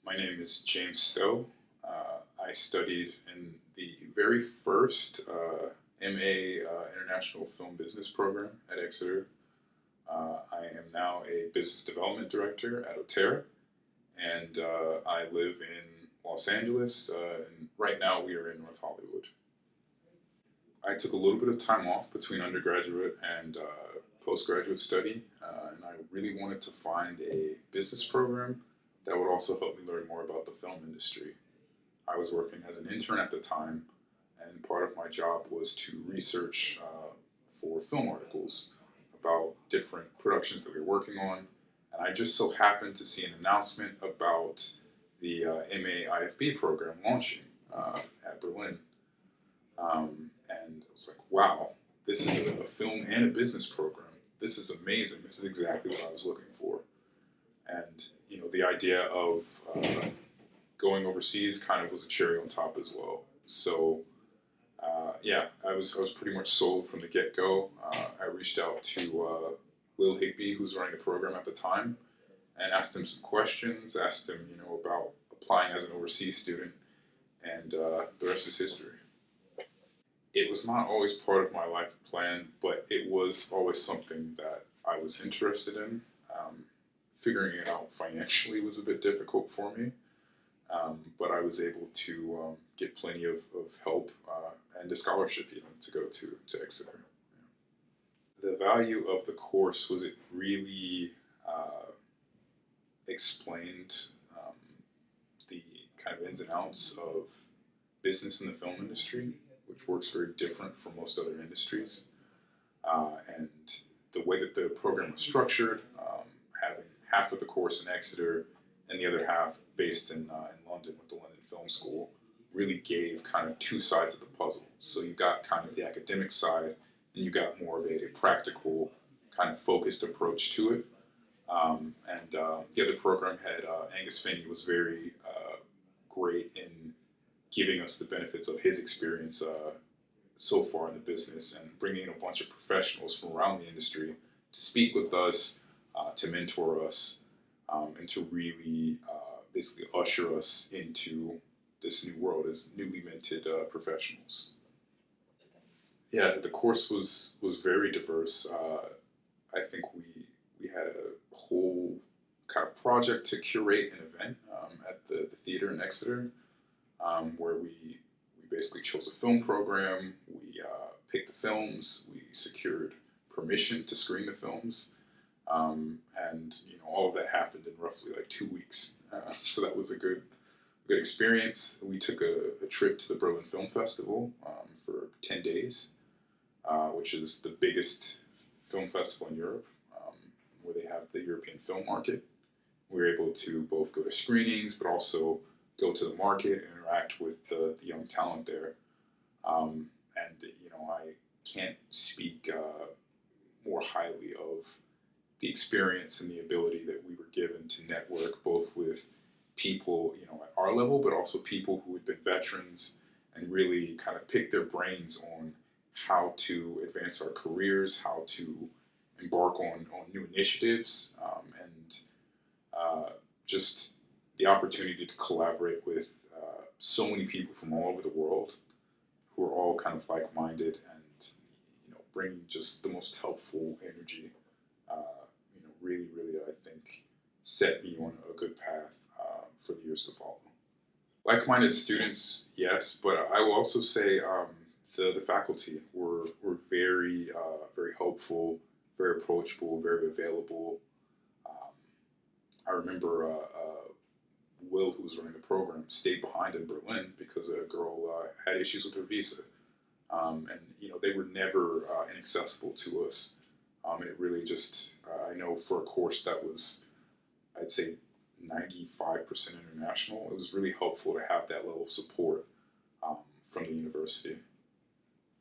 My name is James Stowe. I studied in the very first MA International Film Business program at Exeter. I am now a business development director at Otera, and I live in Los Angeles. And right now, we are in North Hollywood. I took a little bit of time off between undergraduate and postgraduate study, and I really wanted to find a business program that would also help me learn more about the film industry. I was working as an intern at the time, and part of my job was to research for film articles about different productions that we were working on. And I just so happened to see an announcement about the MA IFB program launching at Berlin. And I was like, wow, this is a film and a business program. This is amazing. This is exactly what I was looking for. And, the idea of going overseas kind of was a cherry on top as well. So, yeah, I was pretty much sold from the get go. I reached out to Will Higby, who was running the program at the time, and asked him some questions. Asked him, about applying as an overseas student, and the rest is history. It was not always part of my life plan, but it was always something that I was interested in. Figuring it out financially was a bit difficult for me, but I was able to get plenty of help and a scholarship even to go to Exeter. The value of the course was it really explained the kind of ins and outs of business in the film industry, which works very different from most other industries. And the way that the program was structured, having half of the course in Exeter and the other half based in London with the London Film School, really gave kind of two sides of the puzzle. So you got kind of the academic side, and you got more of a practical, kind of focused approach to it. And the other program head, Angus Finney, was very great in giving us the benefits of his experience so far in the business and bringing in a bunch of professionals from around the industry to speak with us, to mentor us, and to really basically usher us into this new world as newly minted professionals. Yeah, the course was very diverse. I think we had a whole kind of project to curate an event at the theater in Exeter, where we basically chose a film program. We picked the films. We secured permission to screen the films, and all of that happened in roughly like 2 weeks. So that was a good experience. We took a trip to the Berlin Film Festival for 10 days, which is the biggest film festival in Europe, where they have the European film market. We were able to both go to screenings, but also go to the market and interact with the young talent there. And I can't speak more highly of the experience and the ability that we were given to network both with people, at our level, but also people who had been veterans and really kind of pick their brains on how to advance our careers, how to embark on new initiatives, and just the opportunity to collaborate with so many people from all over the world who are all kind of like-minded and bringing just the most helpful energy. Really, really, I think set me on a good path for the years to follow. Like-minded students, yes, but I will also say the faculty were very very helpful, very approachable, very available. Um, I remember Will, who was running the program, stayed behind in Berlin because a girl had issues with her visa, and they were never inaccessible to us. And it really just, I know for a course that was, I'd say, 95% international, it was really helpful to have that level of support from the university.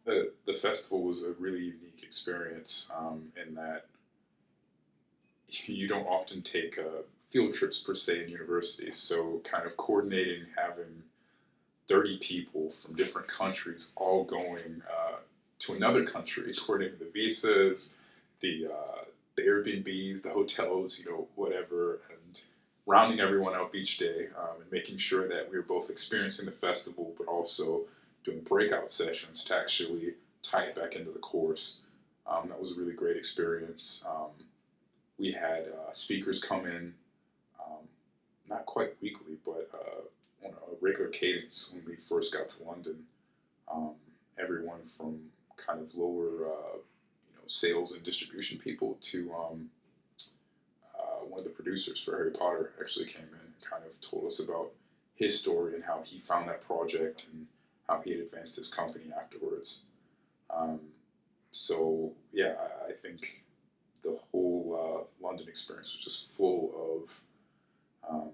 The festival was a really unique experience in that you don't often take field trips per se in universities. So kind of coordinating having 30 people from different countries all going to another country, coordinating the visas, the Airbnbs, the hotels, whatever, and rounding everyone up each day, and making sure that we were both experiencing the festival, but also doing breakout sessions to actually tie it back into the course. That was a really great experience. We had speakers come in, um, not quite weekly, but on a regular cadence when we first got to London. Um, Everyone from kind of lower, sales and distribution people to one of the producers for Harry Potter actually came in and kind of told us about his story and how he found that project and how he had advanced his company afterwards. Um, so yeah, I think the whole London experience was just full of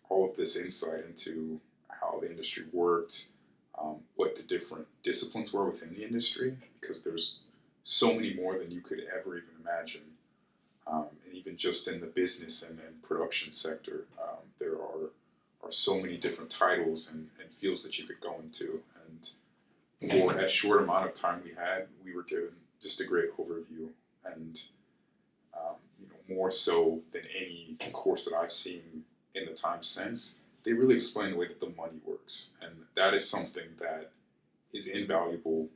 all of this insight into how the industry worked, what the different disciplines were within the industry, because there's so many more than you could ever even imagine. And even just in the business and production sector, there are so many different titles and fields that you could go into. And for as short amount of time we had, we were given just a great overview, and more so than any course that I've seen in the time since. They really explain the way that the money works, and that is something that is invaluable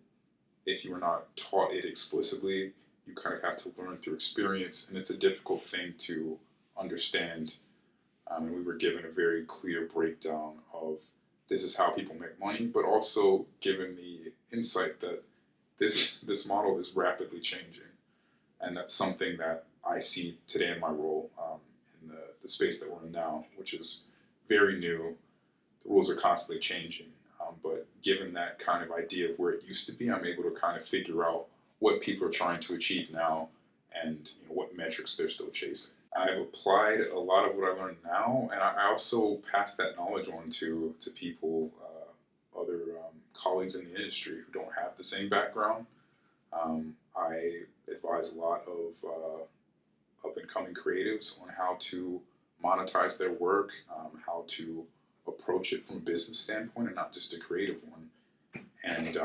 if you are not taught it explicitly. You kind of have to learn through experience, and it's a difficult thing to understand. And we were given a very clear breakdown of this is how people make money, but also given the insight that this model is rapidly changing, and that's something that I see today in my role, in the space that we're in now, which is very new. The rules are constantly changing, but given that kind of idea of where it used to be, I'm able to kind of figure out what people are trying to achieve now, and what metrics they're still chasing. I've applied a lot of what I learned now, and I also pass that knowledge on to people, other colleagues in the industry who don't have the same background. I advise a lot of up and coming creatives on how to monetize their work, how to approach it from a business standpoint and not just a creative one. And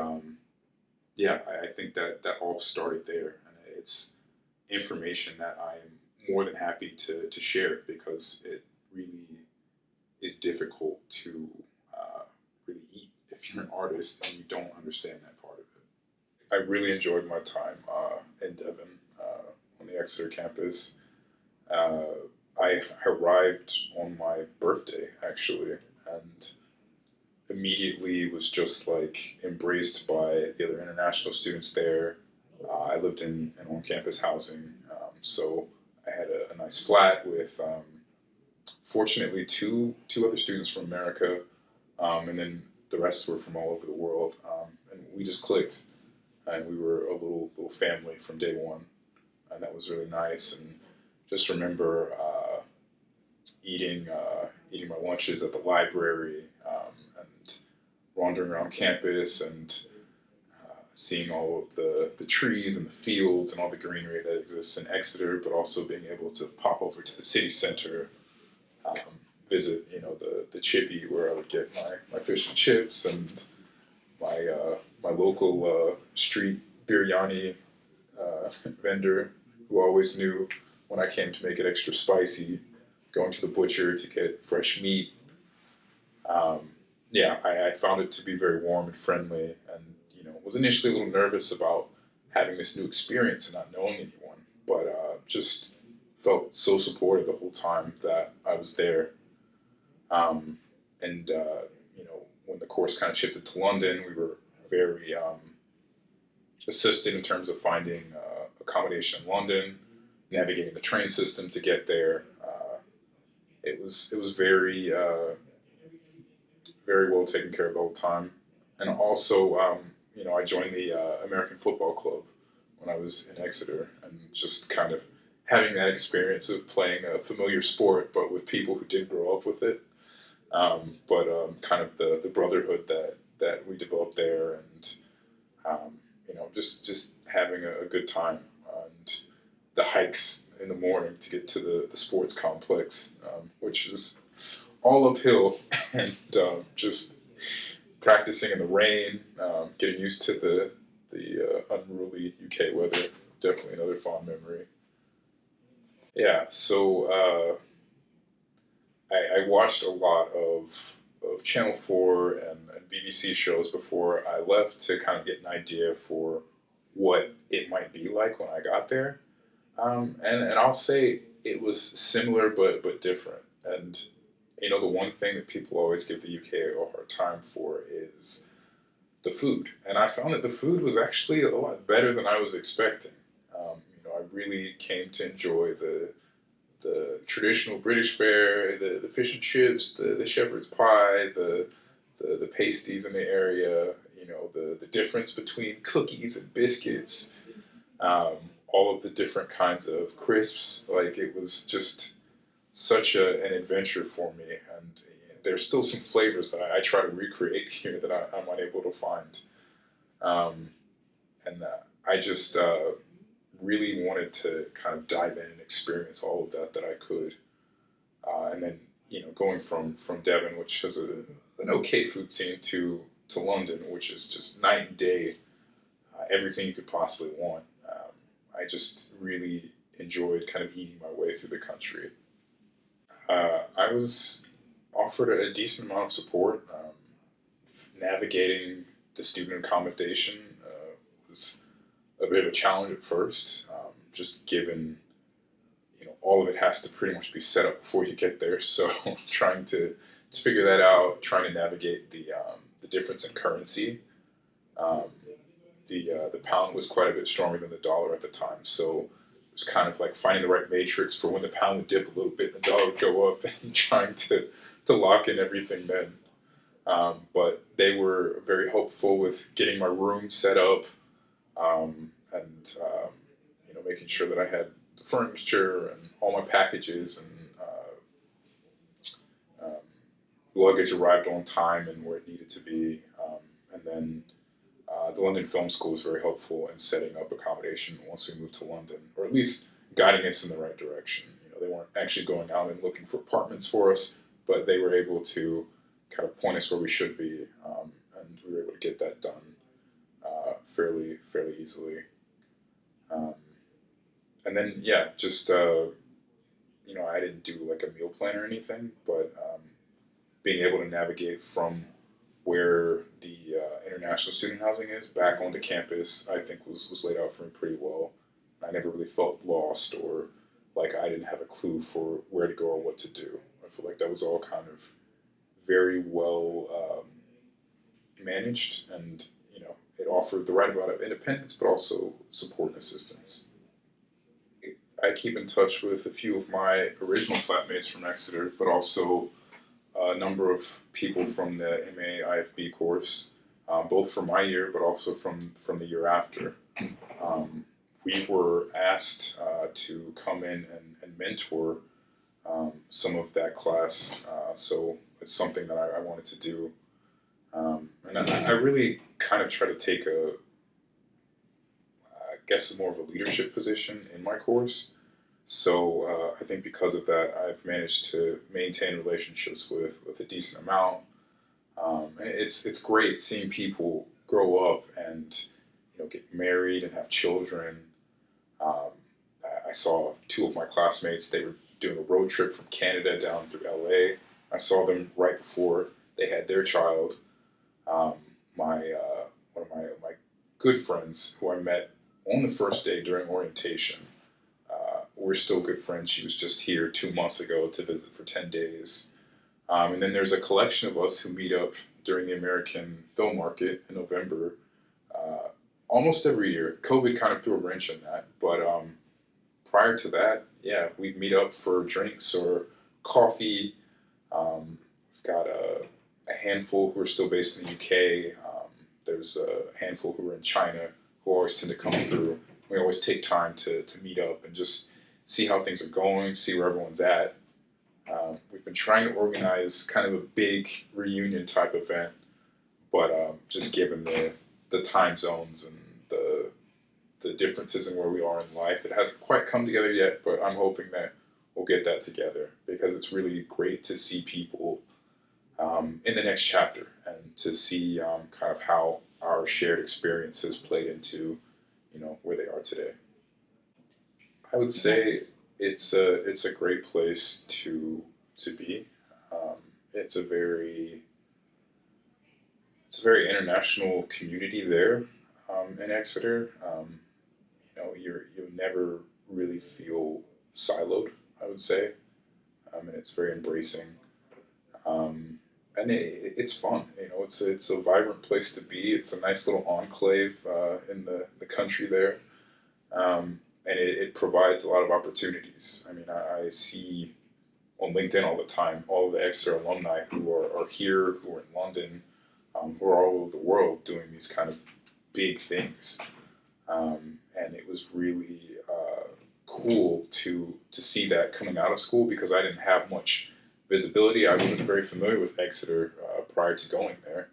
yeah, I think that all started there, and it's information that I'm more than happy to share, because it really is difficult to really eat if you're an artist and you don't understand that part of it. I really enjoyed my time in Devon, on the Exeter campus. Uh, I arrived on my birthday, actually, and immediately was just like embraced by the other international students there. I lived in on-campus housing, so I had a nice flat with, fortunately, two other students from America, and then the rest were from all over the world, and we just clicked, and we were a little family from day one, and that was really nice. And just remember eating my lunches at the library, and wandering around campus, and seeing all of the trees and the fields and all the greenery that exists in Exeter, but also being able to pop over to the city center, um, visit the chippy where I would get my fish and chips, and my local street biryani vendor who always knew when I came to make it extra spicy, going to the butcher to get fresh meat. Um, yeah, I found it to be very warm and friendly, and was initially a little nervous about having this new experience and not knowing anyone, but just felt so supported the whole time that I was there. Um, and when the course kind of shifted to London, we were very assisted in terms of finding accommodation in London, navigating the train system to get there. It was very well taken care of all the time. And also, I joined the American Football Club when I was in Exeter, and just kind of having that experience of playing a familiar sport, but with people who did grow up with it. But kind of the brotherhood that we developed there, and just having a good time, and the hikes in the morning to get to the sports complex, which is all uphill, and just practicing in the rain, getting used to the unruly UK weather. Definitely another fond memory. Yeah. So I watched a lot of Channel 4 and BBC shows before I left to kind of get an idea for what it might be like when I got there. And I'll say it was similar but different. And the one thing that people always give the UK a hard time for is the food. And I found that the food was actually a lot better than I was expecting. I really came to enjoy the traditional British fare, the fish and chips, the shepherd's pie, the pasties in the area, the difference between cookies and biscuits, um, all of the different kinds of crisps. Like it was just such an adventure for me. And there's still some flavors that I try to recreate here that I'm unable to find. Um, and I just really wanted to kind of dive in and experience all of that I could. And then going from Devon, which has an okay food scene, to London, which is just night and day, everything you could possibly want. I just really enjoyed kind of eating my way through the country. I was offered a decent amount of support. Navigating the student accommodation was a bit of a challenge at first, just given all of it has to pretty much be set up before you get there. So trying to figure that out, trying to navigate the difference in currency. Um, the pound was quite a bit stronger than the dollar at the time, so it was kind of like finding the right matrix for when the pound would dip a little bit and the dollar would go up, and trying to lock in everything then. But they were very hopeful with getting my room set up, and making sure that I had the furniture and all my packages and um, luggage arrived on time and where it needed to be. And then the London Film School was very helpful in setting up accommodation once we moved to London, or at least guiding us in the right direction. They weren't actually going out and looking for apartments for us, but they were able to kind of point us where we should be, and we were able to get that done fairly easily. Um, and then yeah, just I didn't do like a meal plan or anything, but being able to navigate from where the international student housing is back onto campus, I think was laid out for me pretty well. I never really felt lost or like I didn't have a clue for where to go or what to do. I feel like that was all kind of very well managed, and it offered the right amount of independence, but also support and assistance. I keep in touch with a few of my original flatmates from Exeter, but also a number of people from the MA IFB course, both from my year, but also from the year after. Um, we were asked to come in and mentor some of that class, so it's something that I wanted to do. And I really kind of try to take I guess, more of a leadership position in my course. So I think because of that, I've managed to maintain relationships with a decent amount. And it's great seeing people grow up and get married and have children. Um, I saw two of my classmates. They were doing a road trip from Canada down through LA. I saw them right before they had their child. Um, my One of my good friends who I met on the first day during orientation. We're still good friends. She was just here 2 months ago to visit for 10 days. And then there's a collection of us who meet up during the American film market in November uh, almost every year. COVID kind of threw a wrench in that. But prior to that, yeah, we'd meet up for drinks or coffee. We've got a handful who are still based in the UK. There's a handful who are in China who always tend to come through. We always take time to meet up and just see how things are going, see where everyone's at. We've been trying to organize kind of a big reunion type event, but just given the time zones and the differences in where we are in life, it hasn't quite come together yet. But I'm hoping that we'll get that together because it's really great to see people in the next chapter and to see kind of how our shared experiences played into where they are today. I would say it's a great place to be. it's a very international community there in Exeter. You'll never really feel siloed, I would say, and it's very embracing. Um, and it's fun. It's a vibrant place to be. It's a nice little enclave in the country there, and it provides a lot of opportunities. I mean, I see on LinkedIn all the time all of the Exeter alumni who are here, who are in London, who are all over the world doing these kind of big things. And it was really cool to see that coming out of school because I didn't have much visibility. I wasn't very familiar with Exeter prior to going there,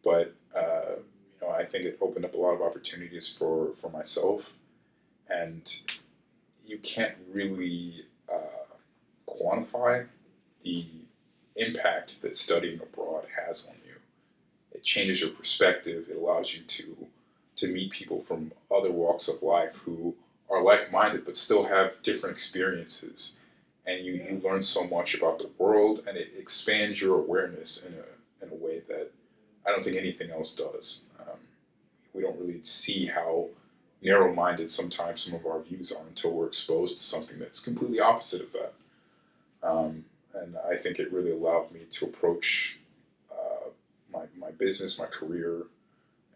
but I think it opened up a lot of opportunities for myself, and you can't really quantify the impact that studying abroad has on you. It changes your perspective. It allows you to meet people from other walks of life who are like-minded but still have different experiences, and you learn so much about the world, and it expands your awareness in a way that I don't think anything else does. We don't really see how narrow-minded sometimes some of our views are until we're exposed to something that's completely opposite of that. And I think it really allowed me to approach my business, my career,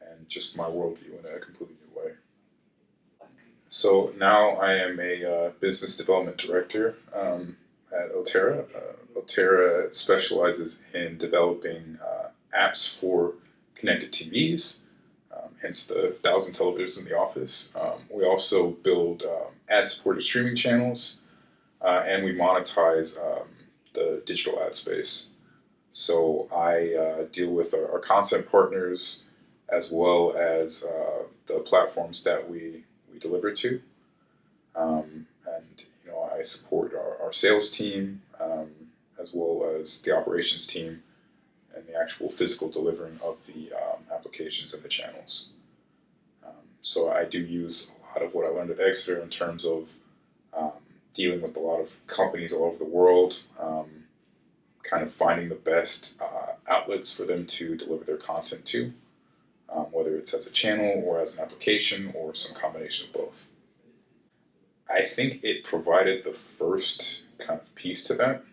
and just my worldview in a completely new way. So now I am a business development director at Otera. Otera specializes in developing apps for connected TVs, hence the 1,000 televisions in the office. We also build ad-supported streaming channels, and we monetize the digital ad space. So I deal with our content partners as well as the platforms that we deliver to. And I support our sales team as well as the operations team and the actual physical delivering of the applications and the channels. So I do use a lot of what I learned at Exeter in terms of dealing with a lot of companies all over the world, kind of finding the best outlets for them to deliver their content to, whether it's as a channel or as an application or some combination of both. I think it provided the first kind of piece to that.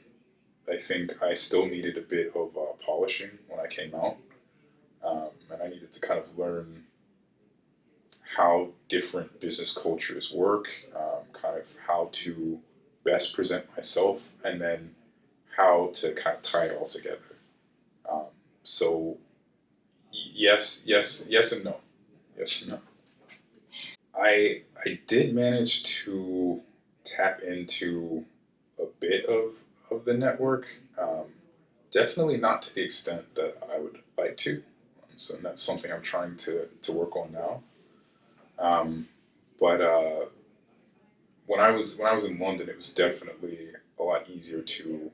I think I still needed a bit of polishing when I came out, and I needed to kind of learn how different business cultures work, kind of how to best present myself, and then how to kind of tie it all together. Um, so yes, yes, yes, and no. Yes and no. I did manage to tap into a bit of the network. Definitely not to the extent that I would like to. So that's something I'm trying to work on now. Um, but when I was in London, it was definitely a lot easier to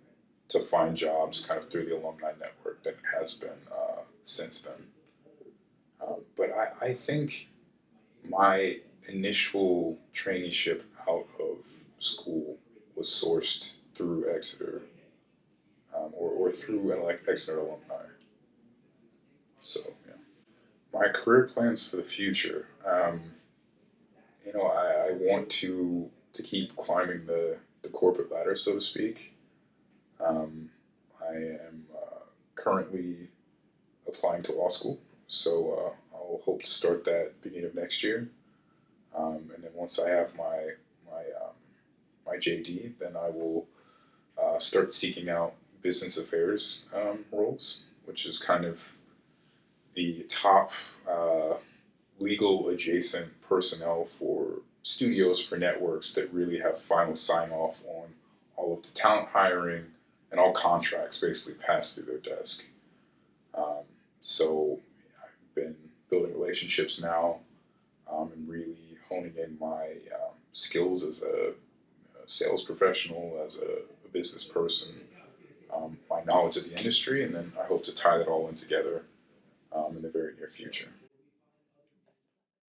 find jobs kind of through the alumni network than it has been since then. But I think my initial traineeship out of school was sourced through Exeter, or through Exeter alumni. So yeah. My career plans for the future. I want to keep climbing the corporate ladder, so to speak. Um, I am currently applying to law school, so I'll hope to start that beginning of next year. And then once I have my JD, then I will start seeking out business affairs roles, which is kind of the top legal adjacent personnel for studios, for networks that really have final sign off on all of the talent hiring and all contracts basically pass through their desk. Um, so I've been building relationships now, and really honing in my skills as a sales professional, as a business person, my knowledge of the industry, and then I hope to tie that all in together in the very near future.